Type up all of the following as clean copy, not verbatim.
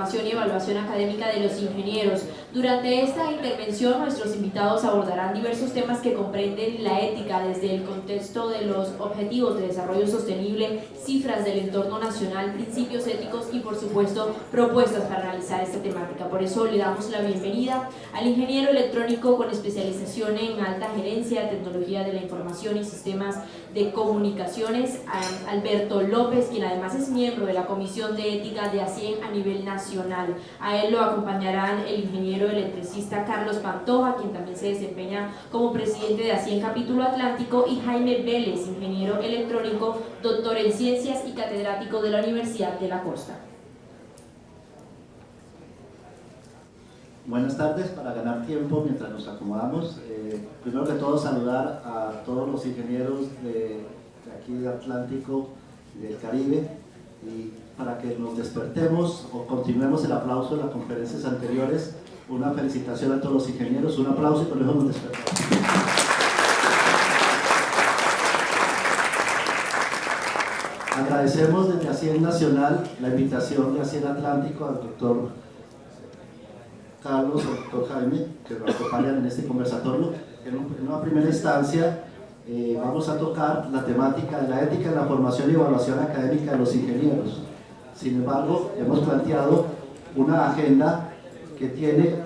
formación y evaluación académica de los ingenieros. Durante esta intervención, nuestros invitados abordarán diversos temas que comprenden la ética desde el contexto de los objetivos de desarrollo sostenible, cifras del entorno nacional, principios éticos y, por supuesto, propuestas para analizar esta temática. Por eso le damos la bienvenida al ingeniero electrónico con especialización en alta gerencia, tecnología de la información y sistemas de comunicaciones, Alberto López, quien además es miembro de la Comisión de Ética de ASIEN a nivel nacional. A él lo acompañarán el ingeniero electricista Carlos Pantoja, quien también se desempeña como presidente de ASIEN Capítulo Atlántico, y Jaime Vélez, ingeniero electrónico, doctor en ciencias y catedrático de la Universidad de la Costa. Buenas tardes. Para ganar tiempo mientras nos acomodamos, primero que todo saludar a todos los ingenieros de aquí de Atlántico y del Caribe, y para que nos despertemos o continuemos el aplauso de las conferencias anteriores, una felicitación a todos los ingenieros, un aplauso y con eso nos despertamos. Agradecemos desde ASIEN Nacional la invitación de ASIEN Atlántico al doctor Carlos, doctor Jaime, que nos acompañan en este conversatorio. En una primera instancia vamos a tocar la temática de la ética en la formación y evaluación académica de los ingenieros. Sin embargo, hemos planteado una agenda que tiene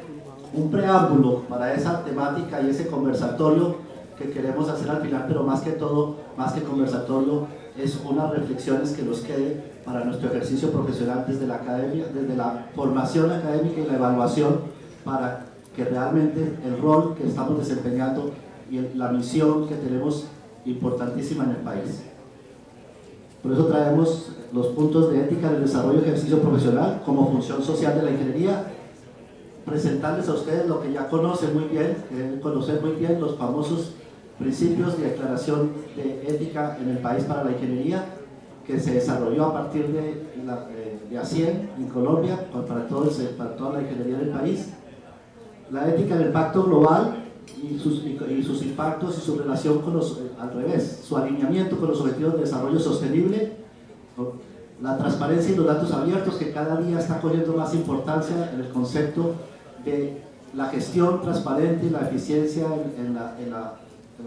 un preámbulo para esa temática y ese conversatorio que queremos hacer al final, pero más que todo, más que conversatorio, es unas reflexiones que nos quede para nuestro ejercicio profesional desde la academia, desde la formación académica y la evaluación, para que realmente el rol que estamos desempeñando y la misión que tenemos importantísima en el país. Por eso traemos los puntos de ética del desarrollo y ejercicio profesional como función social de la ingeniería, presentarles a ustedes lo que ya conocen muy bien, conocer muy bien los famosos principios de declaración de ética en el país para la ingeniería, que se desarrolló a partir de ASIEN en Colombia para toda la ingeniería del país. La ética del pacto global y sus impactos y su relación con al revés, su alineamiento con los objetivos de desarrollo sostenible, la transparencia y los datos abiertos, que cada día está cogiendo más importancia en el concepto de la gestión transparente y la eficiencia en la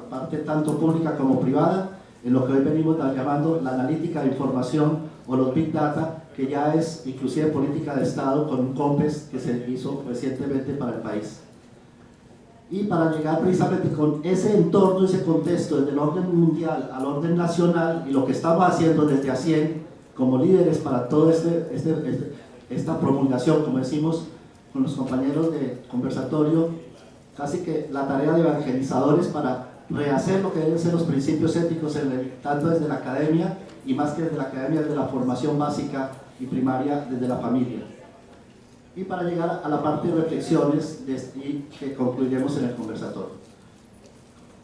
parte tanto pública como privada, en lo que hoy venimos llamando la analítica de información o los Big Data, que ya es inclusive política de Estado con un COMPES que se hizo recientemente para el país. Y para llegar precisamente con ese entorno, ese contexto, desde el orden mundial al orden nacional, y lo que estamos haciendo desde ASIEN como líderes para toda esta promulgación, como decimos con los compañeros de conversatorio, casi que la tarea de evangelizadores para rehacer lo que deben ser los principios éticos tanto desde la academia y más que desde la academia, desde la formación básica y primaria, desde la familia. Y para llegar a la parte de reflexiones y que concluiremos en el conversatorio.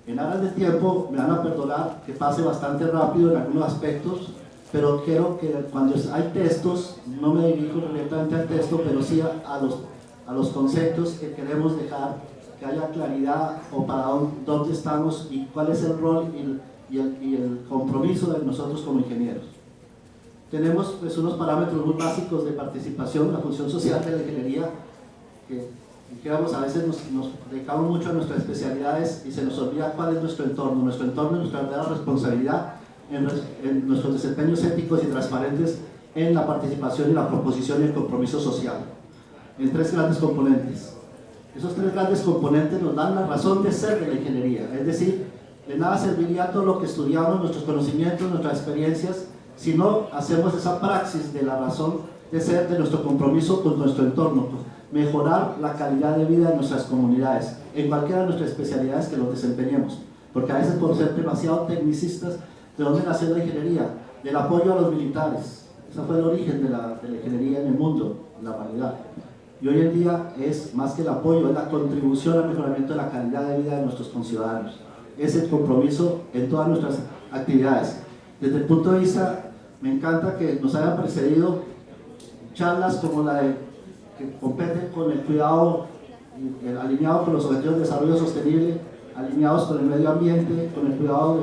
En aras del tiempo, me van a perdonar que pase bastante rápido en algunos aspectos, pero quiero que cuando hay textos, no me dirijo directamente al texto, pero sí a los conceptos que queremos dejar, que haya claridad o para dónde estamos y cuál es el rol y el compromiso de nosotros como ingenieros. Tenemos pues unos parámetros muy básicos de participación, la función social de la ingeniería, que a veces nos dedicamos mucho a nuestras especialidades y se nos olvida cuál es nuestro entorno. Nuestro entorno es nuestra verdadera responsabilidad en nuestros desempeños éticos y transparentes en la participación y la proposición y el compromiso social, en tres grandes componentes. Esos tres grandes componentes nos dan la razón de ser de la ingeniería, es decir, de nada serviría todo lo que estudiamos, nuestros conocimientos, nuestras experiencias, si no hacemos esa praxis de la razón de ser, de nuestro compromiso con nuestro entorno, mejorar la calidad de vida de nuestras comunidades, en cualquiera de nuestras especialidades que nos desempeñemos, porque a veces por ser demasiado tecnicistas, ¿de dónde nació la ingeniería? Del apoyo a los militares. Ese fue el origen de la ingeniería en el mundo, en la humanidad. Y hoy en día es más que el apoyo, es la contribución al mejoramiento de la calidad de vida de nuestros conciudadanos. Es el compromiso en todas nuestras actividades. Desde el punto de vista, me encanta que nos hayan precedido charlas como la que competen con el cuidado, alineado con los objetivos de desarrollo sostenible, alineados con el medio ambiente, con el cuidado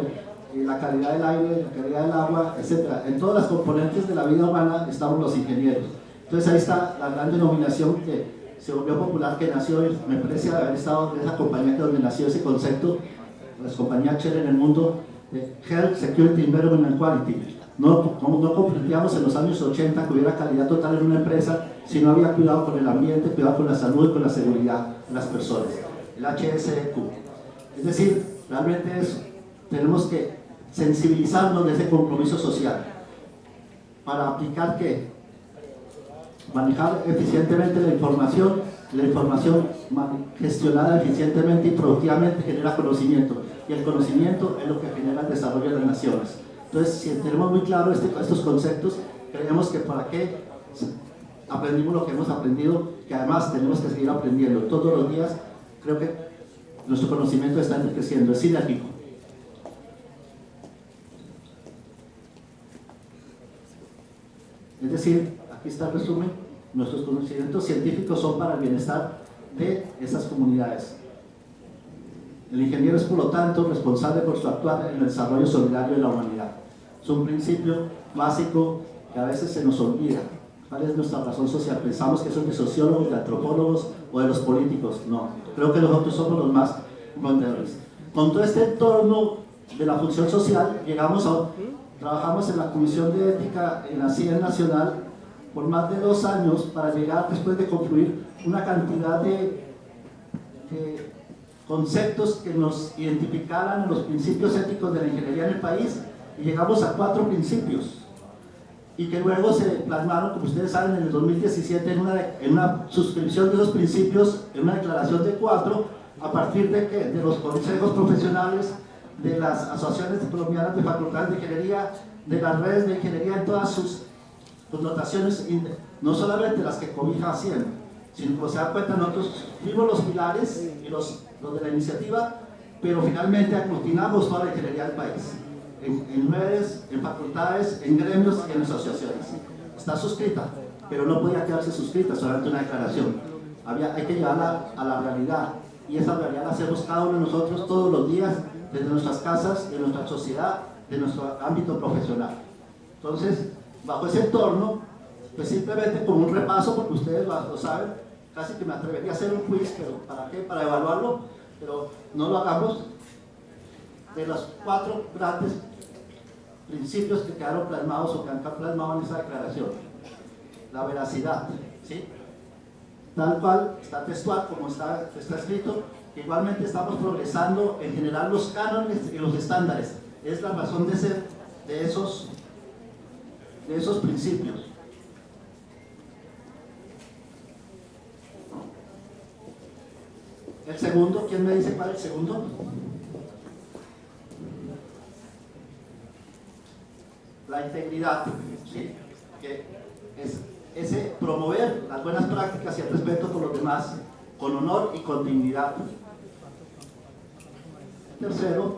de la calidad del aire, la calidad del agua, etc. En todas las componentes de la vida humana estamos los ingenieros. Entonces ahí está la gran denominación que se volvió popular, que nació, me parece haber estado en esa compañía que donde nació ese concepto, las compañías Shell en el mundo, de Health, Security, Environment and Quality. No comprendíamos en los años 80 que hubiera calidad total en una empresa si no había cuidado con el ambiente, cuidado con la salud y con la seguridad de las personas. El HSEQ. Es decir, realmente tenemos que sensibilizarnos de ese compromiso social para aplicar que manejar eficientemente la información gestionada eficientemente y productivamente genera conocimiento, y el conocimiento es lo que genera el desarrollo de las naciones. Entonces, si tenemos muy claro estos conceptos, creemos que para qué aprendimos lo que hemos aprendido, que además tenemos que seguir aprendiendo todos los días. Creo que nuestro conocimiento está creciendo, es sinérgico. Es decir, aquí está el resumen, nuestros conocimientos científicos son para el bienestar de esas comunidades. El ingeniero es, por lo tanto, responsable por su actuar en el desarrollo solidario de la humanidad. Es un principio básico que a veces se nos olvida. ¿Cuál es nuestra razón social? Pensamos que son de sociólogos, de antropólogos o de los políticos. No, creo que nosotros somos los más emprendedores. Con todo este entorno de la función social, trabajamos en la Comisión de Ética en la CIE Nacional por más de 2 años para llegar, después de concluir, una cantidad de conceptos que nos identificaran los principios éticos de la ingeniería en el país, y llegamos a 4 principios, y que luego se plasmaron, como ustedes saben, en el 2017 en una suscripción de esos principios, en una declaración de 4, a partir de los consejos profesionales, de las asociaciones colombianas de facultades de ingeniería, de las redes de ingeniería en todas sus connotaciones, no solamente las que cobija Hacienda, sino como se dan cuenta, nosotros fuimos los pilares y los de la iniciativa, pero finalmente aglutinamos toda la ingeniería del país, en redes, en facultades, en gremios y en asociaciones. Está suscrita, pero no podía quedarse suscrita, solamente una declaración. Hay que llevarla a la realidad, y esa realidad la hacemos cada uno de nosotros todos los días, desde nuestras casas, de nuestra sociedad, de nuestro ámbito profesional. Entonces, bajo ese entorno, pues simplemente como un repaso, porque ustedes lo saben, casi que me atrevería a hacer un quiz, pero ¿para qué? Para evaluarlo, pero no lo hagamos. De los 4 grandes principios que quedaron plasmados o que han plasmado en esa declaración: la veracidad, ¿sí? Tal cual, está textual como está escrito, que igualmente estamos progresando en generar los cánones y los estándares. Es la razón de ser de esos principios. El segundo, ¿quién me dice cuál es el segundo? La integridad, ¿sí? Que es ese promover las buenas prácticas y el respeto por los demás con honor y con dignidad. Tercero,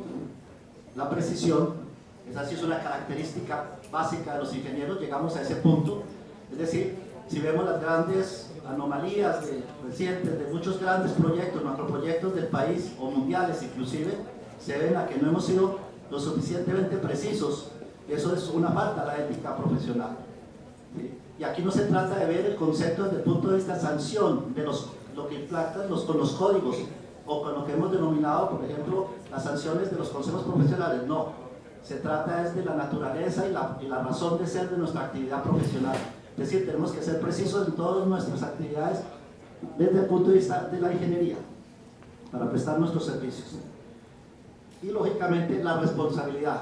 la precisión. Esa sí es una característica básica de los ingenieros, llegamos a ese punto. Es decir, si vemos las grandes anomalías recientes de muchos grandes proyectos, macroproyectos del país o mundiales inclusive, se ven a que no hemos sido lo suficientemente precisos. Eso es una falta a la ética profesional. ¿Sí? Y aquí no se trata de ver el concepto desde el punto de vista sanción, de lo que impactan con los códigos, o con lo que hemos denominado, por ejemplo, las sanciones de los consejos profesionales. No, se trata es de la naturaleza y la razón de ser de nuestra actividad profesional. Es decir, tenemos que ser precisos en todas nuestras actividades desde el punto de vista de la ingeniería, para prestar nuestros servicios. Y lógicamente la responsabilidad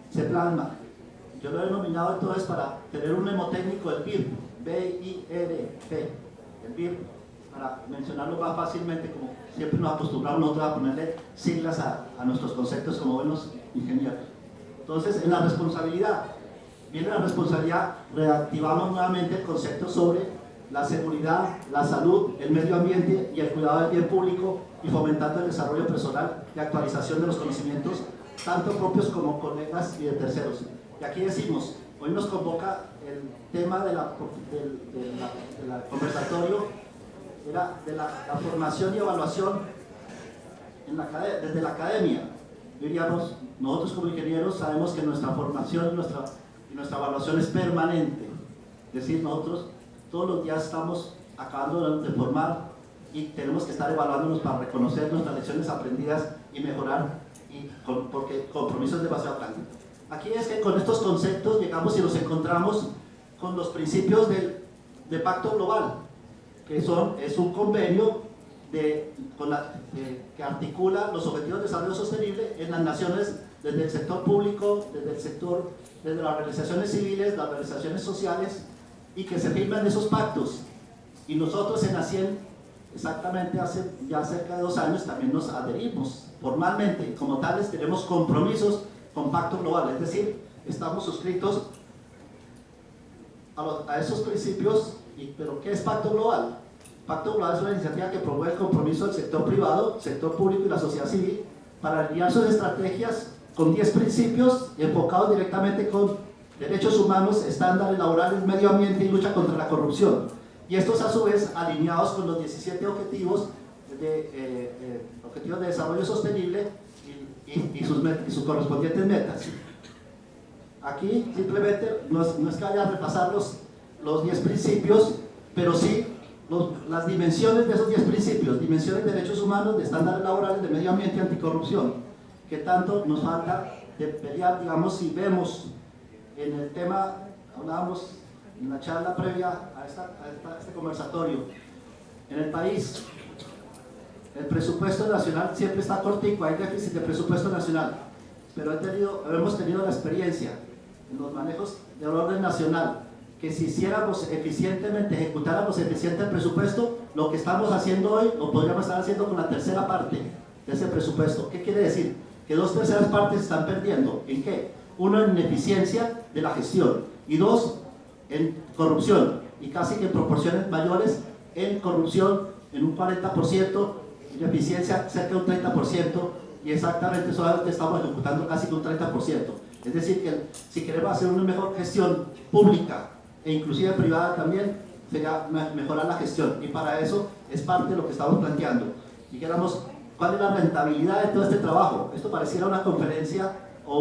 se plasma. Yo lo he denominado entonces, para tener un mnemotécnico, el BIRP, B-I-R-P, el BIRP, para mencionarlo más fácilmente, como siempre nos acostumbramos nosotros a ponerle siglas a nuestros conceptos como buenos ingenieros. Entonces, en la responsabilidad, viene la responsabilidad, reactivamos nuevamente el concepto sobre la seguridad, la salud, el medio ambiente y el cuidado del bien público, y fomentando el desarrollo personal y actualización de los conocimientos, tanto propios como colegas y de terceros. Y aquí decimos, hoy nos convoca el tema del conversatorio, era de la formación y evaluación desde la academia. Diríamos, nosotros como ingenieros sabemos que nuestra formación y nuestra evaluación es permanente. Es decir, nosotros todos los días estamos acabando de formar y tenemos que estar evaluándonos para reconocer nuestras lecciones aprendidas y mejorar, porque el compromiso es demasiado grande. Aquí es que con estos conceptos llegamos y nos encontramos con los principios del Pacto Global, que es un convenio que articula los objetivos de desarrollo sostenible en las naciones, desde el sector público, desde las organizaciones civiles, las organizaciones sociales, y que se firman esos pactos. Y nosotros en ASIEN, exactamente hace ya cerca de 2 años, también nos adherimos formalmente, como tales tenemos compromisos con Pacto Global, es decir, estamos suscritos a esos principios. ¿Pero qué es Pacto Global? Pacto Global es una iniciativa que promueve el compromiso del sector privado, sector público y la sociedad civil para alinear sus estrategias con 10 principios enfocados directamente con derechos humanos, estándares laborales, medio ambiente y lucha contra la corrupción. Y estos a su vez alineados con los 17 objetivos de desarrollo sostenible y sus correspondientes metas. Aquí simplemente no es que vaya a repasar los 10 principios, pero sí las dimensiones de esos 10 principios: dimensiones de derechos humanos, de estándares laborales, de medio ambiente y anticorrupción, que tanto nos falta de pelear. Digamos, si vemos en el tema, hablábamos en la charla previa a este conversatorio, en el país el presupuesto nacional siempre está cortico, hay déficit de presupuesto nacional, pero hemos tenido la experiencia en los manejos del orden nacional que si hiciéramos eficientemente, ejecutáramos eficiente el presupuesto, lo que estamos haciendo hoy lo podríamos estar haciendo con la tercera parte de ese presupuesto. ¿Qué quiere decir? Que 2/3 partes se están perdiendo. ¿En qué? 1, en eficiencia de la gestión, y 2, en corrupción, y casi que en proporciones mayores en corrupción, en un 40%, en eficiencia cerca de un 30%, y exactamente solamente estamos ejecutando casi que un 30%. Es decir, que si queremos hacer una mejor gestión pública e inclusive privada también, sería mejorar la gestión, y para eso es parte de lo que estamos planteando. Dijéramos, ¿cuál es la rentabilidad de todo este trabajo? Esto pareciera una conferencia o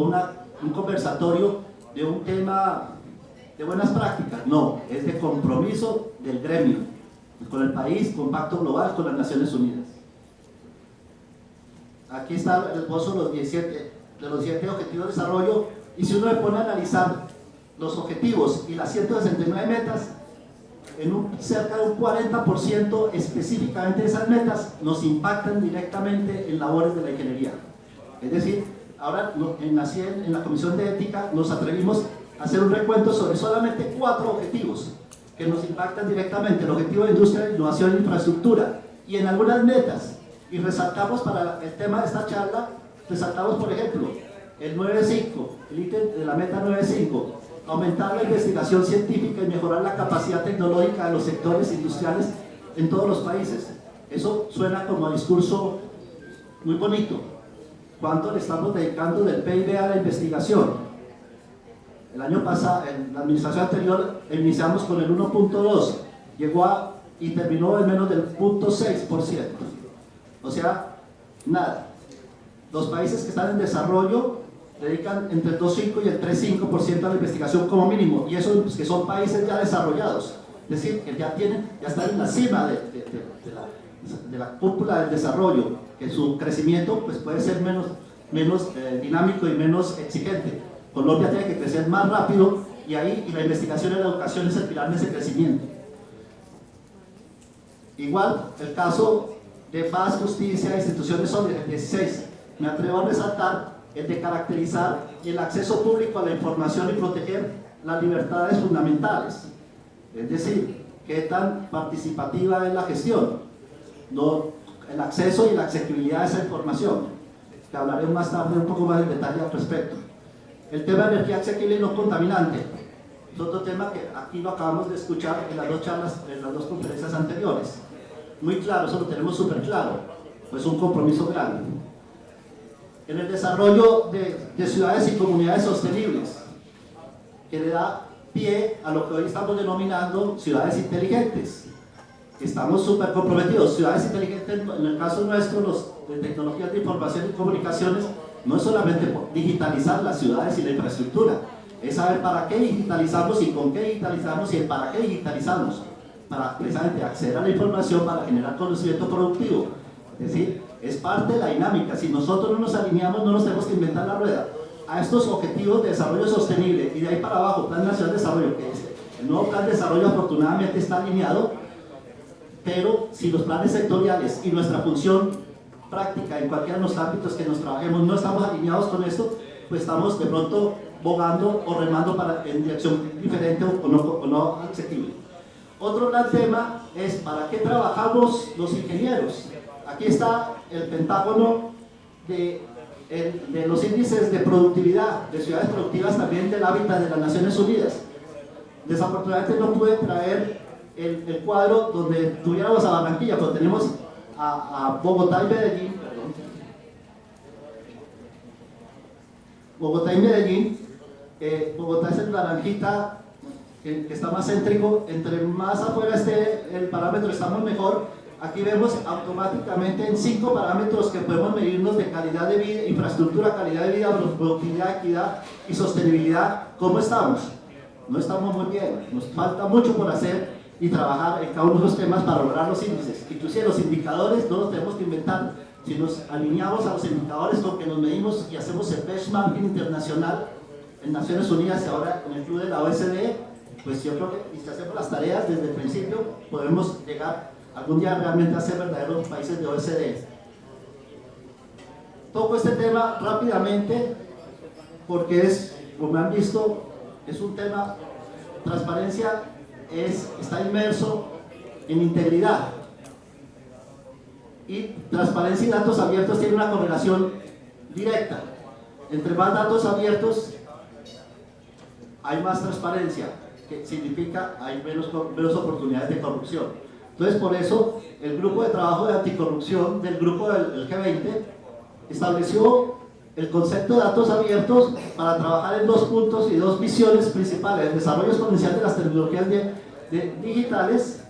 un conversatorio de un tema de buenas prácticas. No, es de compromiso del gremio con el país, con Pacto Global, con las Naciones Unidas. Aquí está el esbozo de los 17 objetivos de desarrollo, y si uno se pone a analizar los objetivos y las 169 metas, cerca de un 40% específicamente de esas metas nos impactan directamente en labores de la ingeniería. Es decir, ahora en la Comisión de Ética nos atrevimos a hacer un recuento sobre solamente 4 objetivos que nos impactan directamente: el objetivo de industria, innovación e infraestructura, y en algunas metas. Y resaltamos para el tema de esta charla, resaltamos por ejemplo el 9.5, el ítem de la meta 9.5, aumentar la investigación científica y mejorar la capacidad tecnológica de los sectores industriales en todos los países. Eso suena como discurso muy bonito. ¿Cuánto le estamos dedicando del PIB a la investigación? El año pasado, en la administración anterior, iniciamos con el 1.2, llegó y terminó en menos del 0.6%. O sea, nada. Los países que están en desarrollo dedican entre el 2.5 y el 3.5% a la investigación como mínimo, y eso que son países ya desarrollados, es decir, que ya están en la cima de la cúpula del desarrollo, que su crecimiento pues, puede ser menos dinámico y menos exigente. Colombia tiene que crecer más rápido, y la investigación y la educación es el pilar de ese crecimiento. Igual el caso de paz, justicia e instituciones sólidas, el 16. Me atrevo a resaltar el de caracterizar el acceso público a la información y proteger las libertades fundamentales. Es decir, qué tan participativa es la gestión, el acceso y la accesibilidad a esa información, que hablaré más tarde un poco más en detalle al respecto. El tema de energía asequible y no contaminante es otro tema que aquí lo acabamos de escuchar en las 2 charlas, en las 2 conferencias anteriores. Muy claro, eso lo tenemos súper claro, pues un compromiso grande. En el desarrollo de ciudades y comunidades sostenibles, que le da pie a lo que hoy estamos denominando ciudades inteligentes. Estamos súper comprometidos. Ciudades inteligentes, en el caso nuestro, los de tecnologías de información y comunicaciones, no es solamente digitalizar las ciudades y la infraestructura, es saber para qué digitalizamos y con qué digitalizamos y el para qué digitalizamos. para precisamente acceder a la información para generar conocimiento productivo. Es decir, es parte de la dinámica. Si nosotros no nos alineamos, no nos tenemos que inventar la rueda. A estos objetivos de desarrollo sostenible y de ahí para abajo, Plan Nacional de Desarrollo, que es el nuevo Plan de Desarrollo afortunadamente está alineado, pero si los planes sectoriales y nuestra función práctica en cualquiera de los ámbitos que nos trabajemos no estamos alineados con esto, pues estamos de pronto bogando o remando en dirección diferente o no accesible. Otro gran tema es ¿para qué trabajamos los ingenieros? Aquí está el pentágono de los índices de productividad, de ciudades productivas también del hábitat de las Naciones Unidas. Desafortunadamente no pude traer el cuadro donde tuviéramos a Barranquilla, pero tenemos a Bogotá y Medellín. Bogotá y Medellín. Bogotá es el naranjita que está más céntrico. Entre más afuera esté el parámetro, estamos mejor. Aquí vemos automáticamente en 5 parámetros que podemos medirnos de calidad de vida, infraestructura, calidad de vida, productividad, equidad y sostenibilidad. ¿Cómo estamos? No estamos muy bien, nos falta mucho por hacer y trabajar en cada uno de los temas para lograr los índices. Inclusive los indicadores no los tenemos que inventar. Si nos alineamos a los indicadores con que nos medimos y hacemos el benchmarking internacional en Naciones Unidas y ahora en el club de la OSD, pues yo creo que si hacemos las tareas desde el principio podemos llegar algún día realmente a ser verdaderos países de OSD. Toco este tema rápidamente porque es, como han visto, es un tema, transparencia está inmerso en integridad y transparencia y datos abiertos tienen una correlación directa. Entre más datos abiertos hay más transparencia, que significa hay menos oportunidades de corrupción. Entonces por eso el grupo de trabajo de anticorrupción del grupo del G20 estableció el concepto de datos abiertos para trabajar en 2 puntos y 2 visiones principales: el desarrollo exponencial de las tecnologías digitales,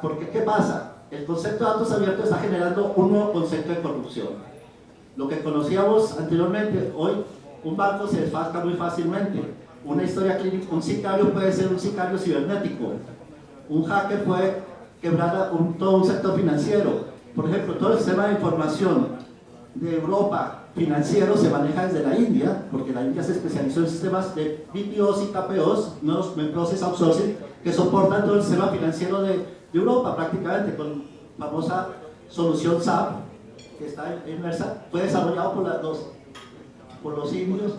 porque ¿qué pasa? El concepto de datos abiertos está generando un nuevo concepto de corrupción. Lo que conocíamos anteriormente, hoy un banco se desfasca muy fácilmente. Una historia clínica, un sicario puede ser un sicario cibernético, un hacker puede quebrar todo un sector financiero. Por ejemplo, todo el sistema de información de Europa financiero se maneja desde la India, porque la India se especializó en sistemas de BPOs y KPOs, nuevos Process Outsourcing, que soportan todo el sistema financiero de Europa prácticamente, con la famosa solución SAP, que está inmersa, fue desarrollado por los hindús,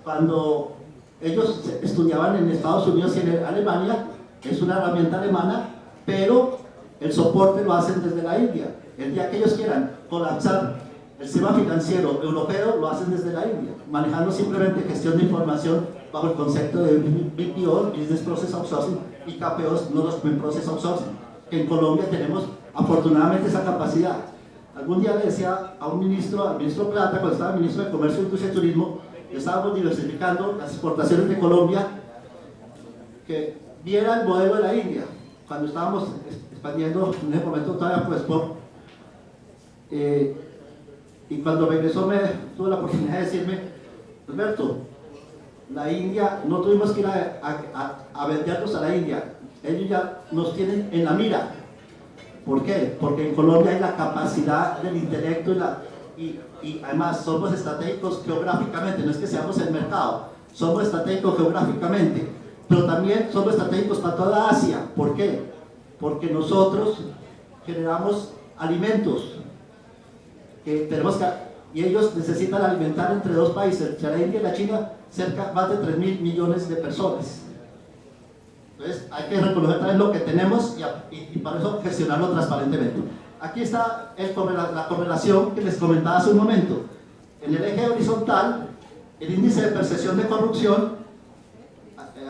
cuando ellos estudiaban en Estados Unidos y en Alemania. Es una herramienta alemana, pero el soporte lo hacen desde la India. El día que ellos quieran colapsar el sistema financiero europeo, lo hacen desde la India, manejando simplemente gestión de información bajo el concepto de BPO, Business Process Outsourcing, y KPOs, no los Process Outsourcing, que en Colombia tenemos afortunadamente esa capacidad. Algún día le decía a un ministro, al ministro Plata, cuando estaba ministro de Comercio, Industria y Turismo, que estábamos diversificando las exportaciones de Colombia, que viera el modelo de la India, cuando estábamos expandiendo en ese momento todavía por Export. Y cuando regresó tuve la oportunidad de decirme: Alberto, la India, no tuvimos que ir a vendernos a la India, ellos ya nos tienen en la mira. ¿Por qué? Porque en Colombia hay la capacidad del intelecto y además somos estratégicos geográficamente, no es que seamos el mercado, somos estratégicos geográficamente, pero también somos estratégicos para toda Asia. ¿Por qué? Porque nosotros generamos alimentos y ellos necesitan alimentar entre 2 países, entre la India y la China, más de 3.000 millones de personas. Entonces hay que reconocer también lo que tenemos y para eso gestionarlo transparentemente. Aquí está la correlación que les comentaba hace un momento. En el eje horizontal, el índice de percepción de corrupción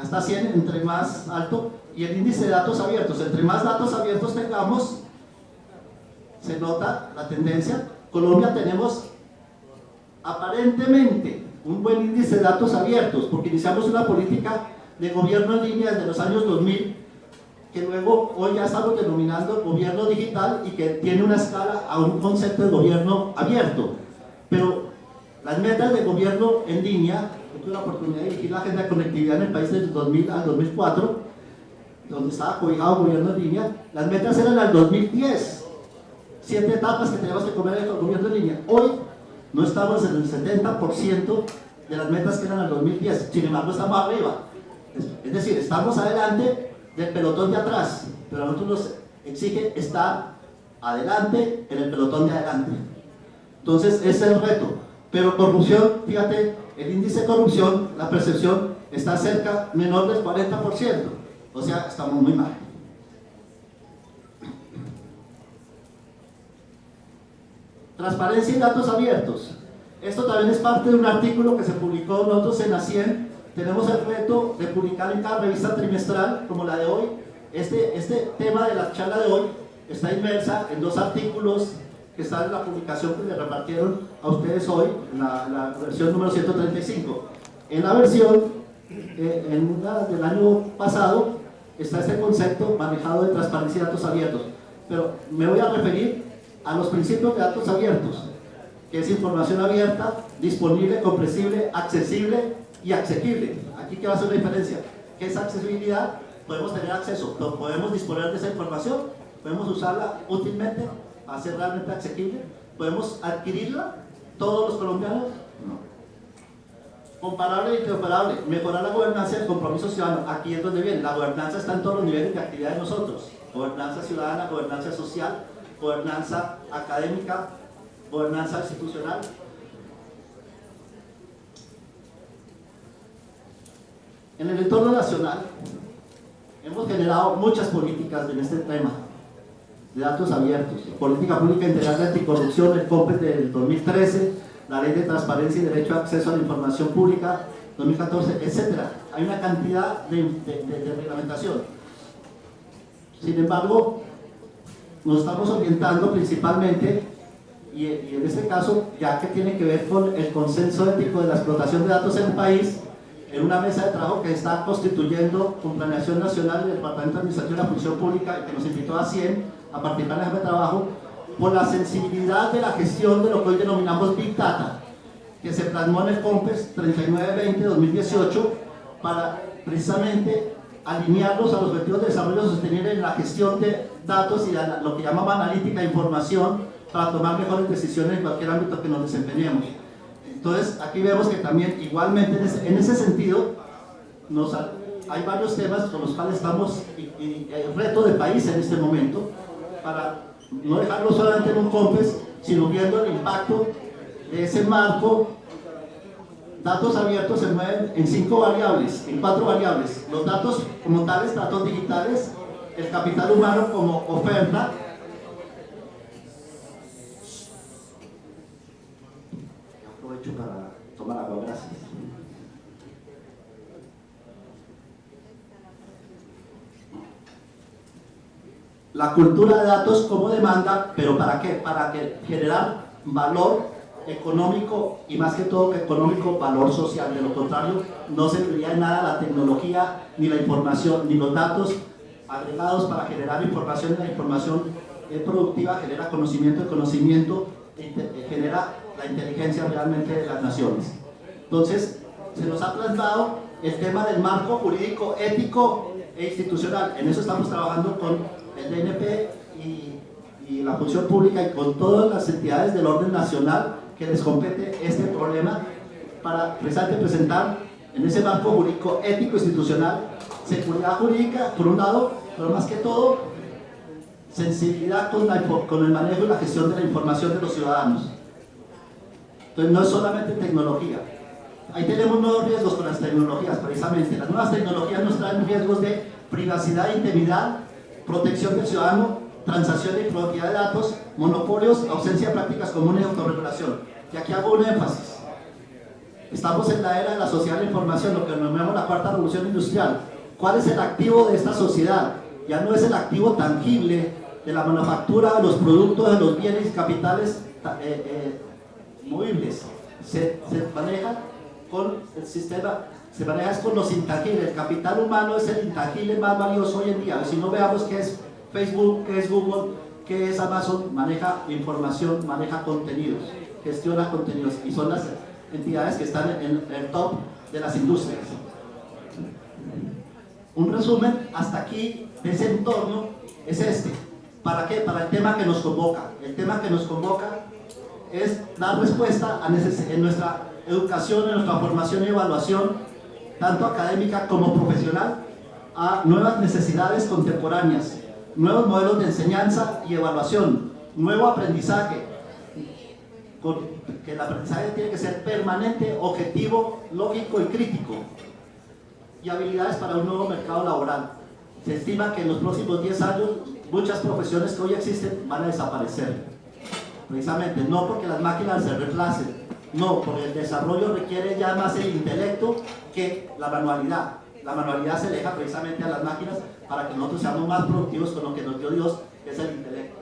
hasta 100, entre más alto, y el índice de datos abiertos. Entre más datos abiertos tengamos, se nota la tendencia. Colombia tenemos aparentemente un buen índice de datos abiertos, porque iniciamos una política de gobierno en línea desde los años 2000, que luego hoy ya estamos denominando gobierno digital y que tiene una escala a un concepto de gobierno abierto. Pero las metas de gobierno en línea, yo tuve la oportunidad de dirigir la agenda de conectividad en el país desde 2000 al 2004, donde estaba cobijado el gobierno en línea, las metas eran al 2010, 7 etapas que teníamos que comer el gobierno en línea. Hoy no estamos en el 70% de las metas que eran al 2010, sin embargo estamos arriba. Es decir, estamos adelante del pelotón de atrás, pero a nosotros nos exige estar adelante en el pelotón de adelante. Entonces ese es el reto. Pero corrupción, fíjate, el índice de corrupción, la percepción está cerca, menor del 40%, o sea, estamos muy mal. Transparencia y datos abiertos. Esto también es parte de un artículo que se publicó nosotros en la 100. Tenemos el reto de publicar en cada revista trimestral, como la de hoy. Este tema de la charla de hoy está inmersa en 2 artículos que están en la publicación que le repartieron a ustedes hoy, en la versión número 135. En la versión, en una del año pasado, está este concepto manejado de transparencia y datos abiertos. Pero me voy a referir a los principios de datos abiertos, que es información abierta, disponible, comprensible, accesible y asequible. Aquí, ¿qué va a ser la diferencia? ¿Qué es accesibilidad? Podemos tener acceso, podemos disponer de esa información, podemos usarla útilmente, a ser realmente asequible, podemos adquirirla, todos los colombianos, no. Comparable e interoperable, mejorar la gobernanza y el compromiso ciudadano. Aquí es donde viene, la gobernanza está en todos los niveles de actividad de nosotros: gobernanza ciudadana, gobernanza social, gobernanza académica, gobernanza institucional. En el entorno nacional hemos generado muchas políticas en este tema de datos abiertos: política pública integral de anticorrupción, el COMPES del 2013, la ley de transparencia y derecho a acceso a la información pública 2014, etc. Hay una cantidad de reglamentación. Sin embargo, nos estamos orientando principalmente, y en este caso, ya que tiene que ver con el consenso ético de la explotación de datos en el país, en una mesa de trabajo que está constituyendo con Planeación Nacional del Departamento de Administración de la Función Pública, y que nos invitó a 100 a participar en ese trabajo, por la sensibilidad de la gestión de lo que hoy denominamos Big Data, que se plasmó en el COMPES 3920-2018, para precisamente alinearlos a los objetivos de desarrollo sostenible en la gestión de datos y a lo que llamamos analítica de información, para tomar mejores decisiones en cualquier ámbito que nos desempeñemos. Entonces, aquí vemos que también, igualmente, en ese sentido, hay varios temas con los cuales estamos, y el reto de país en este momento, para no dejarlo solamente en un COMPES, sino viendo el impacto de ese marco. Datos abiertos se mueven en 5 variables, en 4 variables: los datos como tales, datos digitales; el capital humano como oferta; aprovecho para tomar agua, gracias. La cultura de datos como demanda, pero ¿para qué? Para generar valor económico, y más que todo que económico, valor social. De lo contrario, no serviría de nada la tecnología, ni la información, ni los datos agregados para generar información. La información productiva genera conocimiento, el conocimiento genera la inteligencia realmente de las naciones. Entonces, se nos ha plasmado el tema del marco jurídico, ético e institucional. En eso estamos trabajando con el DNP y la función pública, y con todas las entidades del orden nacional que les compete este problema, para precisamente presentar en ese marco jurídico, ético, institucional, seguridad jurídica por un lado, pero más que todo sensibilidad con el manejo y la gestión de la información de los ciudadanos. Entonces, no es solamente tecnología. Ahí tenemos nuevos riesgos con las tecnologías, precisamente. Las nuevas tecnologías nos traen riesgos de privacidad e intimidad, protección del ciudadano, transacción y privacidad de datos, monopolios, ausencia de prácticas comunes y autorregulación. Y aquí hago un énfasis: estamos en la era de la sociedad de la información, lo que denominamos la cuarta revolución industrial. ¿Cuál es el activo de esta sociedad? Ya no es el activo tangible de la manufactura, de los productos, de los bienes y capitales movibles. Se maneja con el sistema, se maneja con los intangibles. El capital humano es el intangible más valioso hoy en día. Si no, veamos qué es Facebook, qué es Google, qué es Amazon. Maneja información, maneja contenidos, gestiona contenidos, y son las entidades que están en el top de las industrias. Un resumen hasta aquí de ese entorno es este. ¿Para qué? Para el tema que nos convoca. El tema que nos convoca es dar respuesta en nuestra educación, en nuestra formación y evaluación, tanto académica como profesional, a nuevas necesidades contemporáneas, nuevos modelos de enseñanza y evaluación, nuevo aprendizaje, que el aprendizaje tiene que ser permanente, objetivo, lógico y crítico, y habilidades para un nuevo mercado laboral. Se estima que en los próximos 10 años muchas profesiones que hoy existen van a desaparecer, precisamente no porque las máquinas se reemplacen, no, porque el desarrollo requiere ya más el intelecto que la manualidad. La manualidad se deja precisamente a las máquinas para que nosotros seamos más productivos con lo que nos dio Dios, que es el intelecto.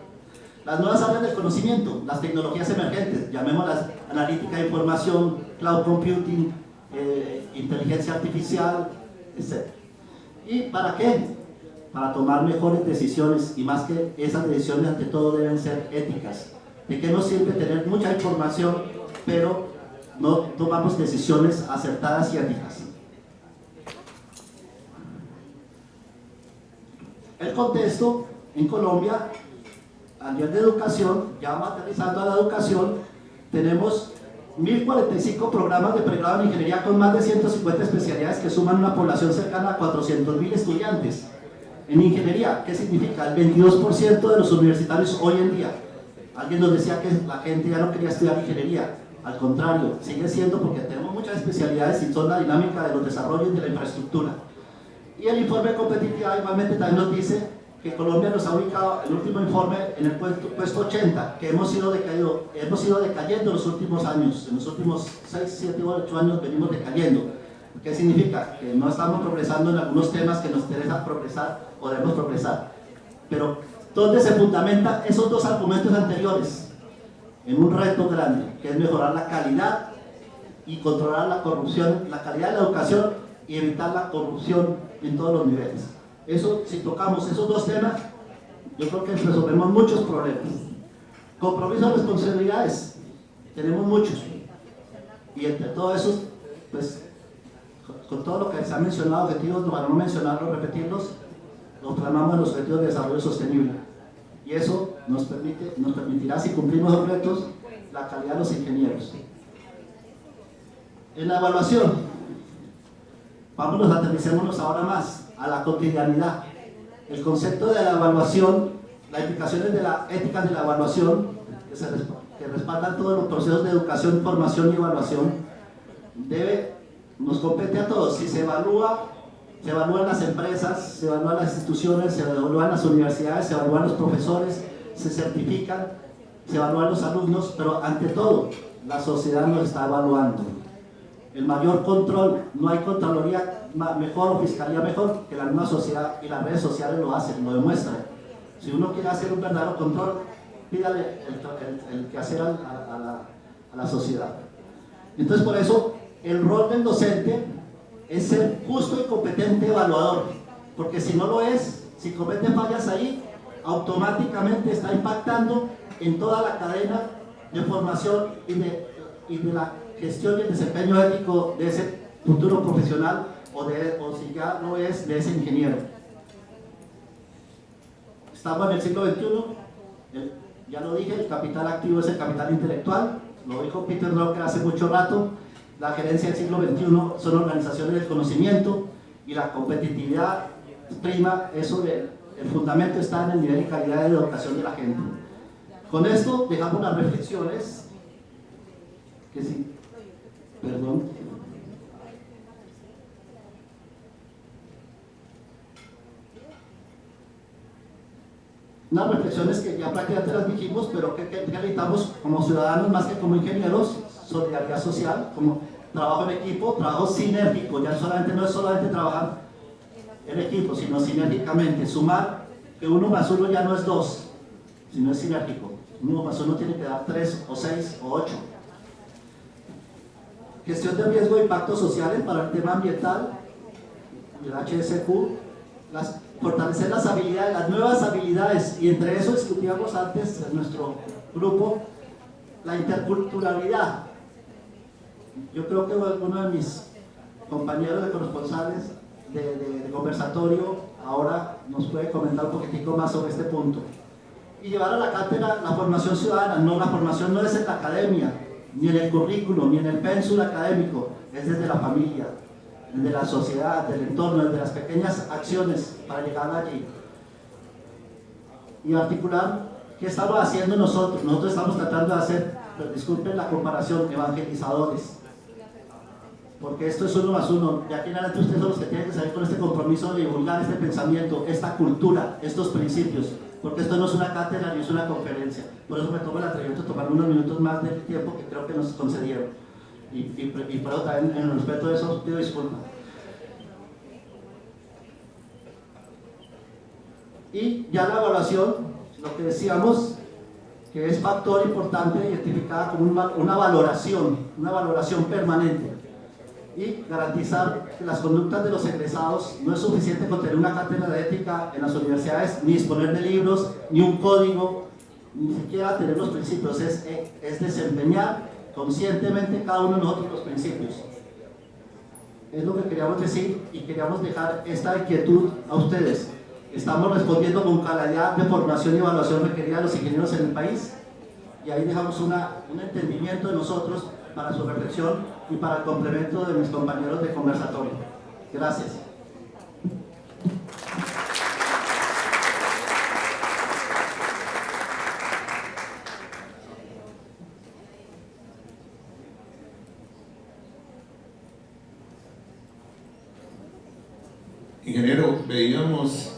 Las nuevas áreas del conocimiento, las tecnologías emergentes, llamémoslas analítica de información, cloud computing, inteligencia artificial, etc. ¿Y para qué? Para tomar mejores decisiones, y más que esas decisiones ante todo deben ser éticas. ¿De qué nos sirve tener mucha información pero no tomamos decisiones acertadas y éticas? El contexto en Colombia a nivel de educación, ya materializando a la educación, tenemos 1045 programas de pregrado en ingeniería con más de 150 especialidades que suman una población cercana a 400.000 estudiantes. En ingeniería, ¿qué significa? El 22% de los universitarios hoy en día. Alguien nos decía que la gente ya no quería estudiar ingeniería. Al contrario, sigue siendo porque tenemos muchas especialidades y son la dinámica de los desarrollos de la infraestructura. Y el informe de competitividad igualmente también nos dice que Colombia nos ha ubicado, el último informe, en el puesto 80, que hemos ido decayendo en los últimos años. En los últimos 6, 7 o 8 años venimos decayendo. ¿Qué significa? Que no estamos progresando en algunos temas que nos interesa progresar o debemos progresar. Pero, ¿dónde se fundamentan esos dos argumentos anteriores? En un reto grande, que es mejorar la calidad y controlar la corrupción, la calidad de la educación y evitar la corrupción en todos los niveles. Eso, si tocamos esos dos temas, yo creo que resolvemos muchos problemas. Compromiso de responsabilidades, tenemos muchos. Y entre todo eso, pues, con todo lo que se ha mencionado, objetivos, para no mencionarlos, repetirlos, los plasmamos en los objetivos de desarrollo sostenible. Y eso nos permitirá, si cumplimos los retos, la calidad de los ingenieros. En la evaluación, aterricémonos ahora más a la cotidianidad. El concepto de la evaluación, las implicaciones de la ética de la evaluación, que respaldan todos los procesos de educación, formación y evaluación, nos compete a todos. Si se evalúan las empresas, se evalúan las instituciones, se evalúan las universidades, se evalúan los profesores, se certifican, se evalúan los alumnos, pero ante todo, la sociedad nos está evaluando. El mayor control, no hay contraloría mejor o fiscalía mejor que la misma sociedad, y las redes sociales lo hacen, lo demuestran. Si uno quiere hacer un verdadero control, pídale el quehacer a la sociedad. Entonces, por eso, el rol del docente es ser justo y competente evaluador, porque si no lo es, si comete fallas ahí, automáticamente está impactando en toda la cadena de formación y de la gestión y el desempeño ético de ese futuro profesional o si ya lo es, de ese ingeniero. Estamos en el siglo XXI, ya lo dije, el capital activo es el capital intelectual, lo dijo Peter Drucker hace mucho rato. La gerencia del siglo XXI son organizaciones del conocimiento y la competitividad prima, el fundamento está en el nivel y calidad de educación de la gente. Con esto dejamos las reflexiones, que sí, perdón. Unas reflexiones que ya prácticamente las dijimos, pero que necesitamos como ciudadanos más que como ingenieros: solidaridad social, como trabajo en equipo, trabajo sinérgico. Ya no es solamente trabajar en equipo, sino sinérgicamente, sumar, que 1 más 1 ya no es 2, sino es sinérgico. 1 más 1 tiene que dar 3 o 6 o 8. Gestión de riesgo e impactos sociales para el tema ambiental, el HSQ, fortalecer las habilidades, las nuevas habilidades, y entre eso discutíamos antes en nuestro grupo, la interculturalidad. Yo creo que uno de mis compañeros de corresponsales de conversatorio ahora nos puede comentar un poquitico más sobre este punto. Y llevar a la cátedra la formación ciudadana. No, la formación no es en la academia, ni en el currículum, ni en el pénsul académico, es desde la familia, desde la sociedad, del entorno, desde las pequeñas acciones para llegar allí. Y articular, ¿qué estamos haciendo nosotros? Nosotros estamos tratando de hacer, pero disculpen la comparación, evangelizadores. Porque esto es 1 más 1, y aquí en adelante ustedes son los que tienen que salir con este compromiso de divulgar este pensamiento, esta cultura, estos principios, porque esto no es una cátedra ni es una conferencia. Por eso me tomo el atrevimiento de tomar unos minutos más del tiempo que creo que nos concedieron. Y por eso también, en respeto de eso, pido disculpas. Y ya la evaluación, lo que decíamos, que es factor importante, identificada como una valoración permanente. Y garantizar que las conductas de los egresados no es suficiente con tener una cátedra de ética en las universidades, ni disponer de libros, ni un código, ni siquiera tener los principios, es desempeñar conscientemente cada uno de nosotros los principios. Es lo que queríamos decir y queríamos dejar esta inquietud a ustedes. Estamos respondiendo con calidad de formación y evaluación requerida de los ingenieros en el país, y ahí dejamos un entendimiento de nosotros para su reflexión y para el complemento de mis compañeros de conversatorio. Gracias. Ingeniero, veíamos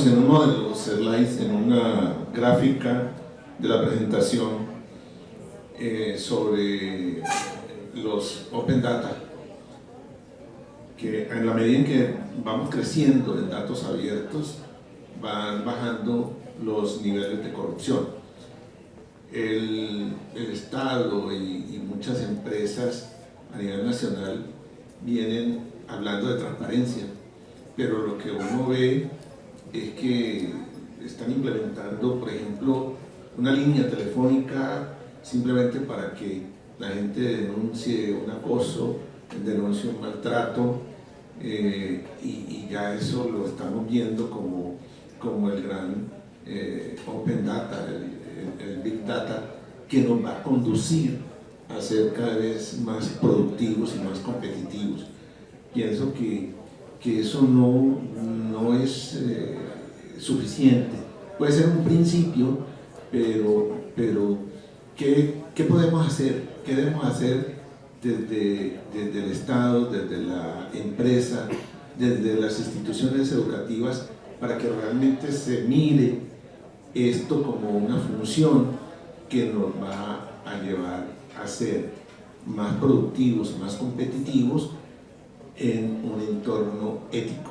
en uno de los slides, en una gráfica de la presentación, sobre los Open Data, que en la medida en que vamos creciendo en datos abiertos, van bajando los niveles de corrupción. El Estado y muchas empresas a nivel nacional vienen hablando de transparencia, pero lo que uno ve es que están implementando, por ejemplo, una línea telefónica simplemente para que la gente denuncie un acoso, denuncie un maltrato, y ya eso lo estamos viendo como el gran Open Data, el Big Data, que nos va a conducir a ser cada vez más productivos y más competitivos. Pienso que eso no es suficiente. Puede ser un principio, pero ¿qué podemos hacer? ¿Qué debemos hacer desde el Estado, desde la empresa, desde las instituciones educativas, para que realmente se mire esto como una función que nos va a llevar a ser más productivos, más competitivos en un entorno ético?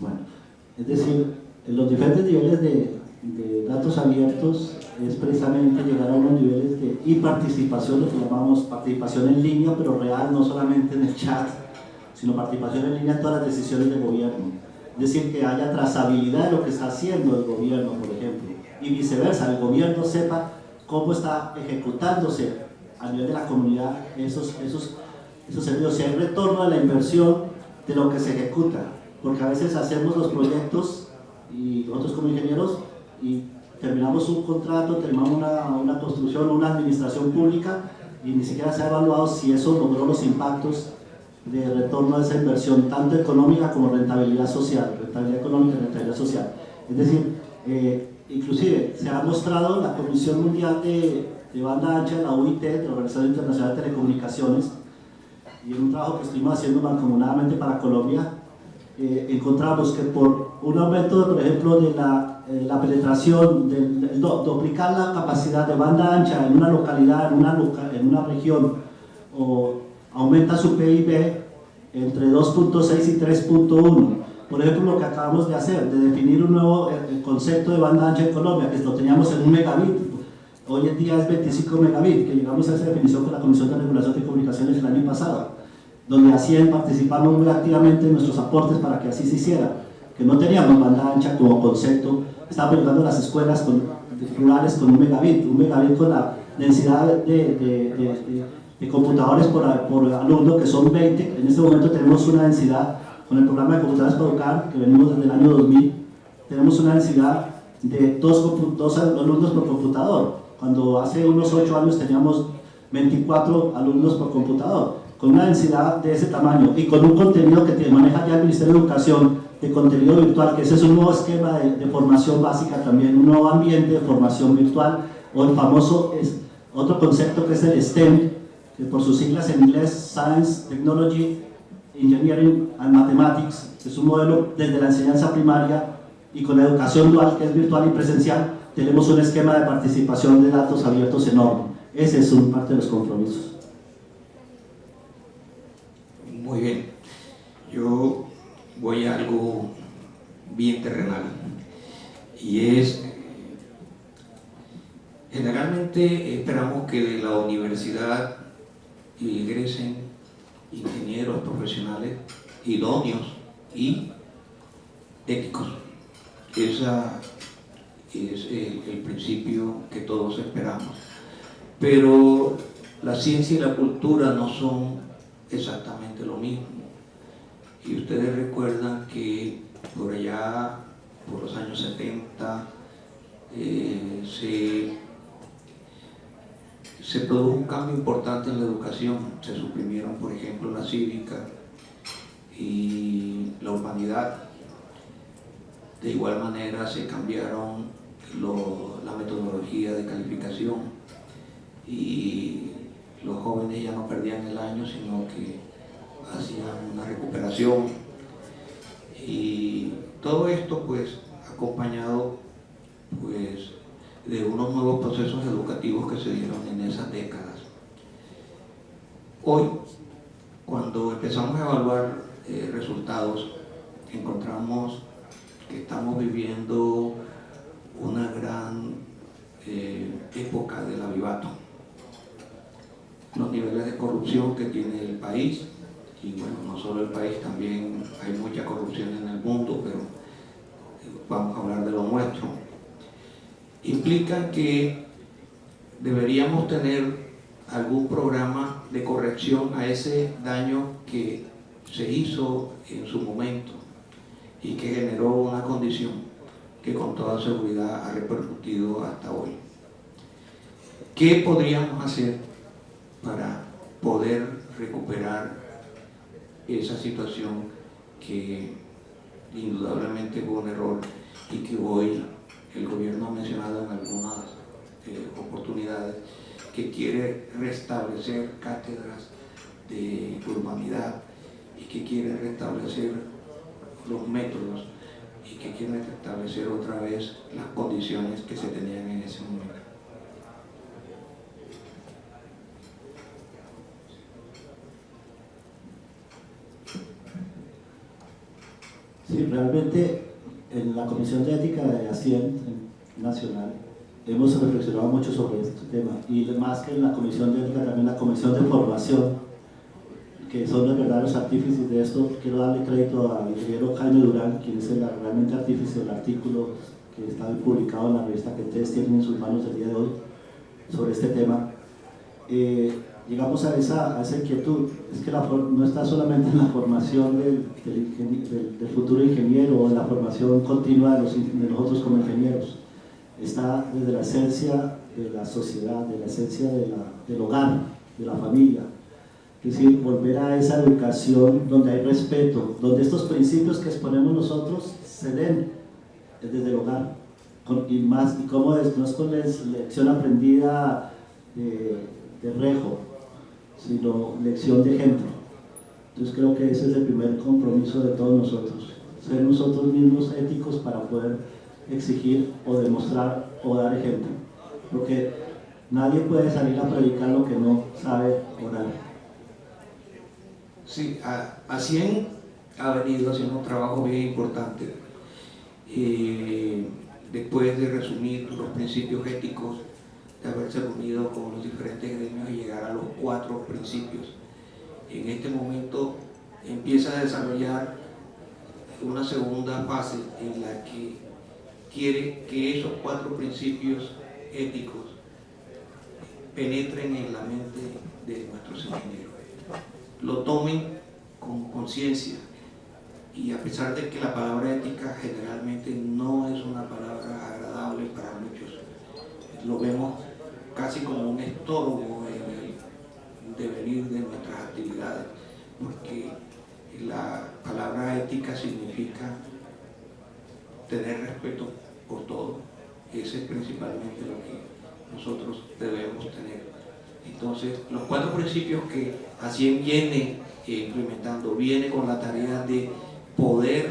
Bueno, es decir, en los diferentes niveles de datos abiertos es precisamente llegar a unos niveles de participación, lo que llamamos participación en línea, pero real, no solamente en el chat, sino participación en línea en todas las decisiones del gobierno. Es decir, que haya trazabilidad de lo que está haciendo el gobierno, por ejemplo, y viceversa, el gobierno sepa cómo está ejecutándose a nivel de la comunidad esos servicios, si hay retorno de la inversión de lo que se ejecuta, porque a veces hacemos los proyectos y nosotros como ingenieros y terminamos un contrato, terminamos una construcción, una administración pública, y ni siquiera se ha evaluado si eso logró los impactos de retorno de esa inversión, tanto económica como rentabilidad social, rentabilidad económica y rentabilidad social. Es decir, inclusive se ha mostrado la Comisión Mundial de Banda Ancha, la UIT, de la Organización Internacional de Telecomunicaciones, y en un trabajo que estuvimos haciendo mancomunadamente para Colombia, encontramos que por un aumento, por ejemplo, de la penetración, duplicar la capacidad de banda ancha en una localidad, en una región, o aumenta su PIB entre 2.6 y 3.1. Por ejemplo, lo que acabamos de hacer, de definir un nuevo concepto de banda ancha en Colombia, que lo teníamos en 1 megabit, hoy en día es 25 megabit, que llegamos a esa definición con la Comisión de Regulación de Comunicaciones el año pasado, donde hacían participamos muy activamente en nuestros aportes para que así se hiciera, que no teníamos banda ancha como concepto. Estaba preguntando a las escuelas rurales con 1 megabit con densidad de computadores por alumno, que son 20. En este momento tenemos una densidad, con el programa de computadores para educar, que venimos desde el año 2000, tenemos una densidad de dos alumnos por computador, cuando hace unos 8 años teníamos 24 alumnos por computador, con una densidad de ese tamaño y con un contenido que maneja ya el Ministerio de Educación, de contenido virtual, que ese es un nuevo esquema de formación básica también, un nuevo ambiente de formación virtual, o el famoso, otro concepto que es el STEM, que por sus siglas en inglés, Science, Technology, Engineering and Mathematics, que es un modelo desde la enseñanza primaria, y con la educación dual, que es virtual y presencial, tenemos un esquema de participación de datos abiertos enorme. Ese es un parte de los compromisos. Muy bien. Yo voy a algo bien terrenal, y es, generalmente esperamos que de la universidad egresen ingenieros profesionales idóneos y éticos. Ese es el principio que todos esperamos. Pero la ciencia y la cultura no son exactamente lo mismo. Y ustedes recuerdan que por allá, por los años 70, se produjo un cambio importante en la educación. Se suprimieron, por ejemplo, la cívica y la humanidad. De igual manera se cambiaron la metodología de calificación, y los jóvenes ya no perdían el año, sino que hacían una recuperación. Y todo esto pues acompañado pues de unos nuevos procesos educativos que se dieron en esas décadas. Hoy, cuando empezamos a evaluar resultados, encontramos que estamos viviendo una gran época del avivato. Los niveles de corrupción que tiene el país, y bueno, no solo el país, también hay mucha corrupción en el mundo, pero vamos a hablar de lo nuestro, implican que deberíamos tener algún programa de corrección a ese daño que se hizo en su momento y que generó una condición que con toda seguridad ha repercutido hasta hoy. ¿Qué podríamos hacer para poder recuperar esa situación que indudablemente fue un error y que hoy el gobierno ha mencionado en algunas oportunidades, que quiere restablecer cátedras de urbanidad y que quiere restablecer los métodos y que quiere restablecer otra vez las condiciones que se tenían en ese momento? Sí, realmente en la Comisión de Ética de Hacienda Nacional hemos reflexionado mucho sobre este tema, y más que en la Comisión de Ética, también la Comisión de Formación, que son los verdaderos artífices de esto. Quiero darle crédito al ingeniero Jaime Durán, quien es realmente artífice del artículo que está publicado en la revista que ustedes tienen en sus manos el día de hoy sobre este tema. Llegamos a esa inquietud. Es que no está solamente en la formación del futuro ingeniero o en la formación continua de nosotros como ingenieros, está desde la esencia de la sociedad, de la esencia del hogar, de la familia. Es decir, volver a esa educación donde hay respeto, donde estos principios que exponemos nosotros se den desde el hogar, y cómo no es con lección aprendida de rejo, sino lección de ejemplo. Entonces creo que ese es el primer compromiso de todos nosotros, ser nosotros mismos éticos para poder exigir o demostrar o dar ejemplo, porque nadie puede salir a predicar lo que no sabe orar. Sí, ASIEN ha venido haciendo un trabajo bien importante. Después de resumir los principios éticos, de haberse reunido con los diferentes gremios y llegar a los 4 principios, en este momento empieza a desarrollar una segunda fase en la que quiere que esos 4 principios éticos penetren en la mente de nuestros ingenieros, lo tomen con conciencia, y a pesar de que la palabra ética generalmente no es una palabra agradable para muchos, lo vemos casi como un estorbo en el devenir de nuestras actividades, porque la palabra ética significa tener respeto por todo. Ese es principalmente lo que nosotros debemos tener. Entonces, los 4 principios que ASIEN viene implementando, viene con la tarea de poder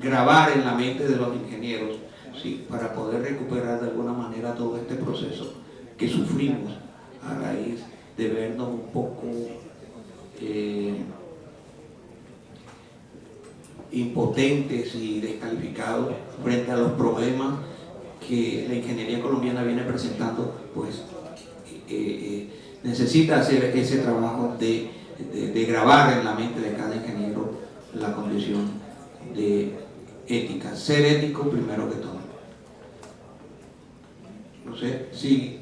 grabar en la mente de los ingenieros, ¿sí?, para poder recuperar de alguna manera todo este proceso que sufrimos a raíz de vernos un poco impotentes y descalificados frente a los problemas que la ingeniería colombiana viene presentando. Pues necesita hacer ese trabajo de grabar en la mente de cada ingeniero la condición de ética, ser ético primero que todo. No sé si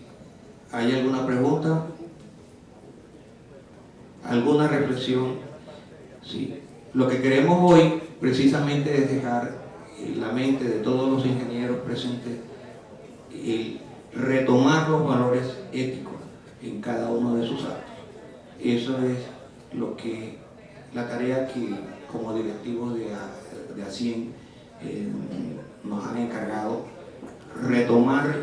hay alguna pregunta, alguna reflexión. Sí. Lo que queremos hoy precisamente es dejar en la mente de todos los ingenieros presentes el retomar los valores éticos en cada uno de sus actos. Eso es la tarea que como directivos de ASIEN nos han encargado, retomar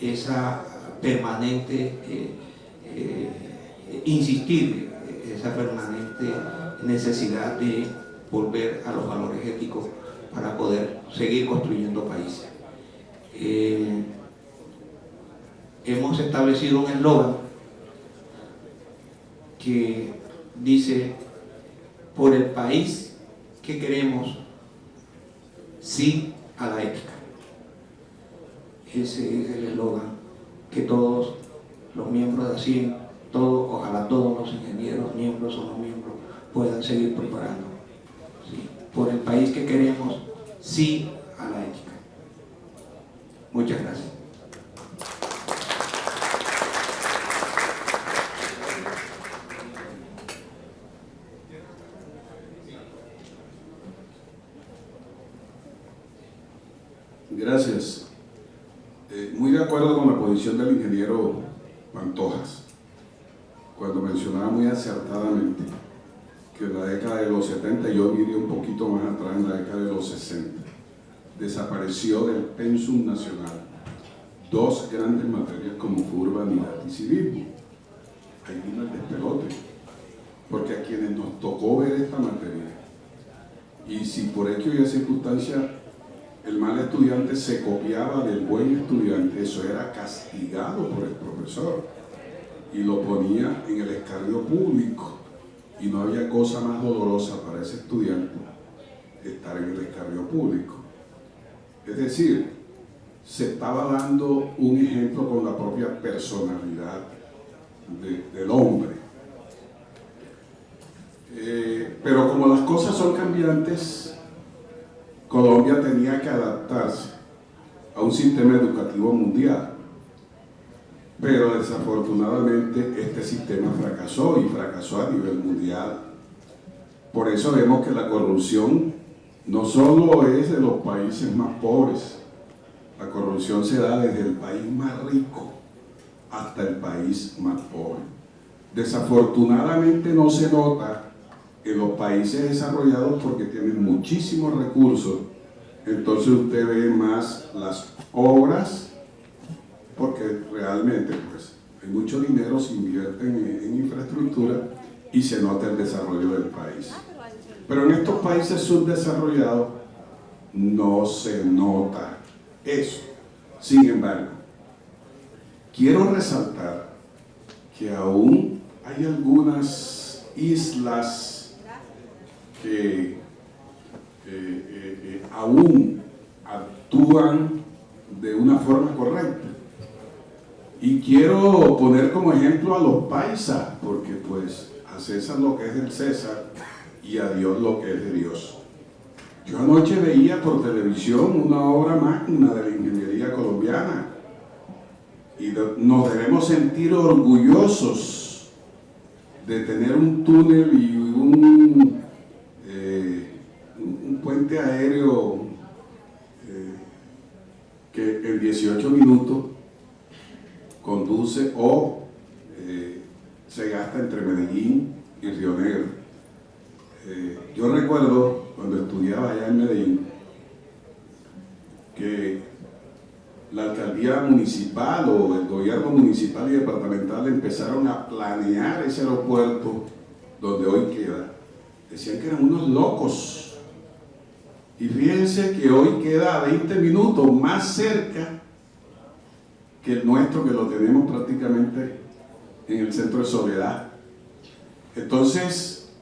esa permanente, insistir esa permanente necesidad de volver a los valores éticos para poder seguir construyendo países. Hemos establecido un eslogan que dice: por el país que queremos, sí a la ética. Ese es el eslogan que todos los miembros de ASIEN, ojalá todos los ingenieros, miembros o no miembros, puedan seguir preparando. ¿Sí? Por el país que queremos, sí a la ética. Muchas gracias. Gracias. Muy de acuerdo con la posición del ingeniero Pantojas, cuando mencionaba muy acertadamente que en la década de los 70, yo miré un poquito más atrás, en la década de los 60, desapareció del pensum nacional 2 grandes materias como fue urbanidad y civismo. Ahí vino el despelote, porque a quienes nos tocó ver esta materia, y si por X o Y circunstancia el mal estudiante se copiaba del buen estudiante, eso era castigado por el profesor y lo ponía en el escarnio público, y no había cosa más dolorosa para ese estudiante estar en el escarnio público. Es decir, se estaba dando un ejemplo con la propia personalidad del hombre. Pero como las cosas son cambiantes, Colombia tenía que adaptarse a un sistema educativo mundial, pero desafortunadamente este sistema fracasó, y fracasó a nivel mundial. Por eso vemos que la corrupción no solo es de los países más pobres, la corrupción se da desde el país más rico hasta el país más pobre. Desafortunadamente no se nota en los países desarrollados porque tienen muchísimos recursos, entonces usted ve más las obras, porque realmente pues hay mucho dinero, se invierte en infraestructura y se nota el desarrollo del país. Pero en estos países subdesarrollados no se nota eso. Sin embargo, quiero resaltar que aún hay algunas islas que aún actúan de una forma correcta. Y quiero poner como ejemplo a los paisas, porque pues a César lo que es del César y a Dios lo que es de Dios. Yo anoche veía por televisión una obra magna de la ingeniería colombiana, y nos debemos sentir orgullosos de tener un túnel y un puente aéreo que en 18 minutos conduce o se gasta entre Medellín y Río Negro. Yo recuerdo cuando estudiaba allá en Medellín que la alcaldía municipal o el gobierno municipal y departamental empezaron a planear ese aeropuerto donde hoy queda. Decían que eran unos locos. Y fíjense que hoy queda a 20 minutos más cerca que el nuestro, que lo tenemos prácticamente en el centro de Soledad. Entonces,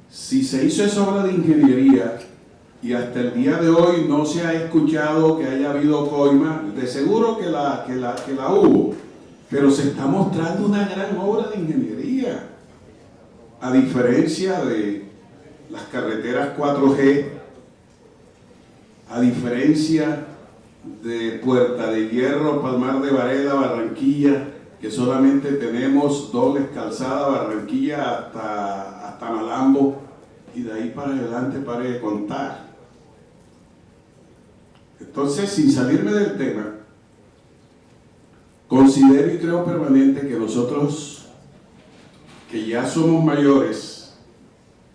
si se hizo esa obra de ingeniería y hasta el día de hoy no se ha escuchado que haya habido coima, de seguro que la hubo, pero se está mostrando una gran obra de ingeniería, a diferencia de las carreteras 4G, a diferencia de Puerta de Hierro, Palmar de Varela, Barranquilla, que solamente tenemos dobles calzadas, Barranquilla hasta Malambo, y de ahí para adelante pare de contar. Entonces, sin salirme del tema, considero y creo permanente que nosotros, que ya somos mayores,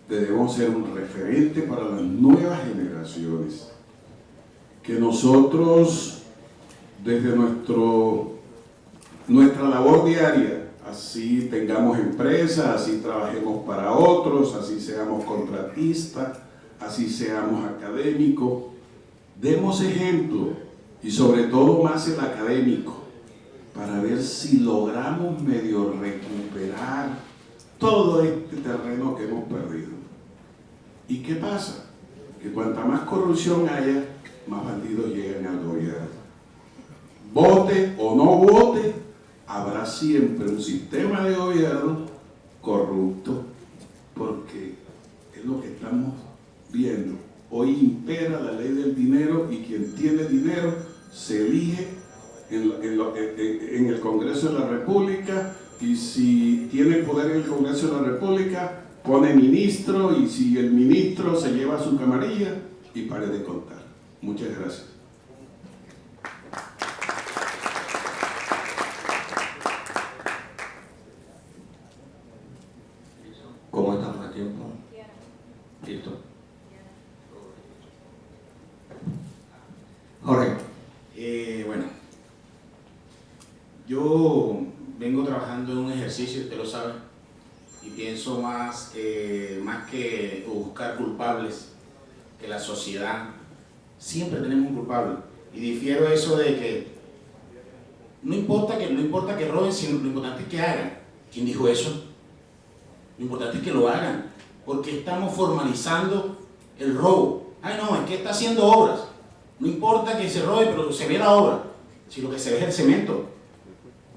debemos ser un referente para las nuevas generaciones. Que nosotros, desde nuestra labor diaria, así tengamos empresas, así trabajemos para otros, así seamos contratistas, así seamos académicos, demos ejemplo, y sobre todo más el académico, para ver si logramos medio recuperar todo este terreno que hemos perdido. ¿Y qué pasa? Que cuanta más corrupción haya, más bandidos llegan al gobierno. Vote o no vote, habrá siempre un sistema de gobierno corrupto, porque es lo que estamos viendo. Hoy impera la ley del dinero y quien tiene dinero se elige en el Congreso de la República, y si tiene poder en el Congreso de la República pone ministro, y si el ministro se lleva su camarilla, y pare de contar. Muchas gracias. ¿Cómo estamos de tiempo? ¿Listo? Jorge. Bueno, yo vengo trabajando en un ejercicio, usted lo sabe, y pienso más que buscar culpables, que la sociedad siempre tenemos un culpable, y difiero eso de que no importa que roben, sino lo importante es que hagan. ¿Quién dijo eso? Lo importante es que lo hagan, porque estamos formalizando el robo. Ay no, es que está haciendo obras. No importa que se robe, pero se ve la obra. Si lo que se ve es el cemento,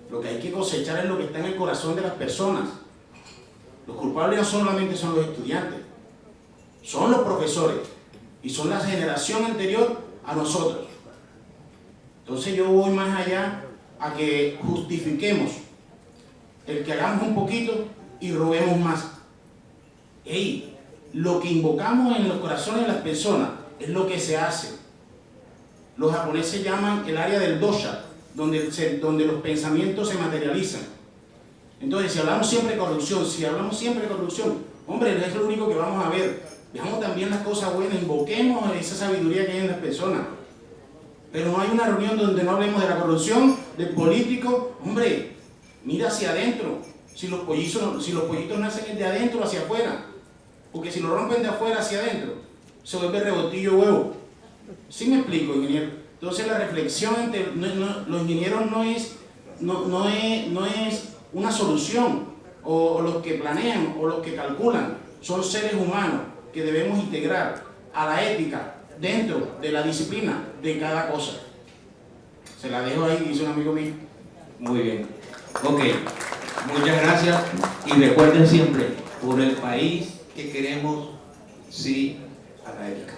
lo que hay que cosechar es lo que está en el corazón de las personas. Los culpables no solamente son los estudiantes, son los profesores y son la generación anterior a nosotros. Entonces yo voy más allá a que justifiquemos el que hagamos un poquito y robemos más. Ey, lo que invocamos en los corazones de las personas es lo que se hace. Los japoneses llaman el área del dosha, donde los pensamientos se materializan. Entonces, si hablamos siempre de corrupción, hombre, no es lo único que vamos a ver. Veamos también las cosas buenas, invoquemos esa sabiduría que hay en las personas. Pero no hay una reunión donde no hablemos de la corrupción, del político. Hombre, mira hacia adentro. Si los pollitos nacen de adentro hacia afuera, porque si lo rompen de afuera hacia adentro, se vuelve rebotillo huevo. ¿Sí me explico, ingeniero? Entonces la reflexión entre los ingenieros no es una solución, o los que planean, o los que calculan. Son seres humanos que debemos integrar a la ética dentro de la disciplina de cada cosa. Se la dejo ahí, dice un amigo mío. Muy bien. Ok. Muchas gracias. Y recuerden siempre, por el país que queremos, sí a la ética.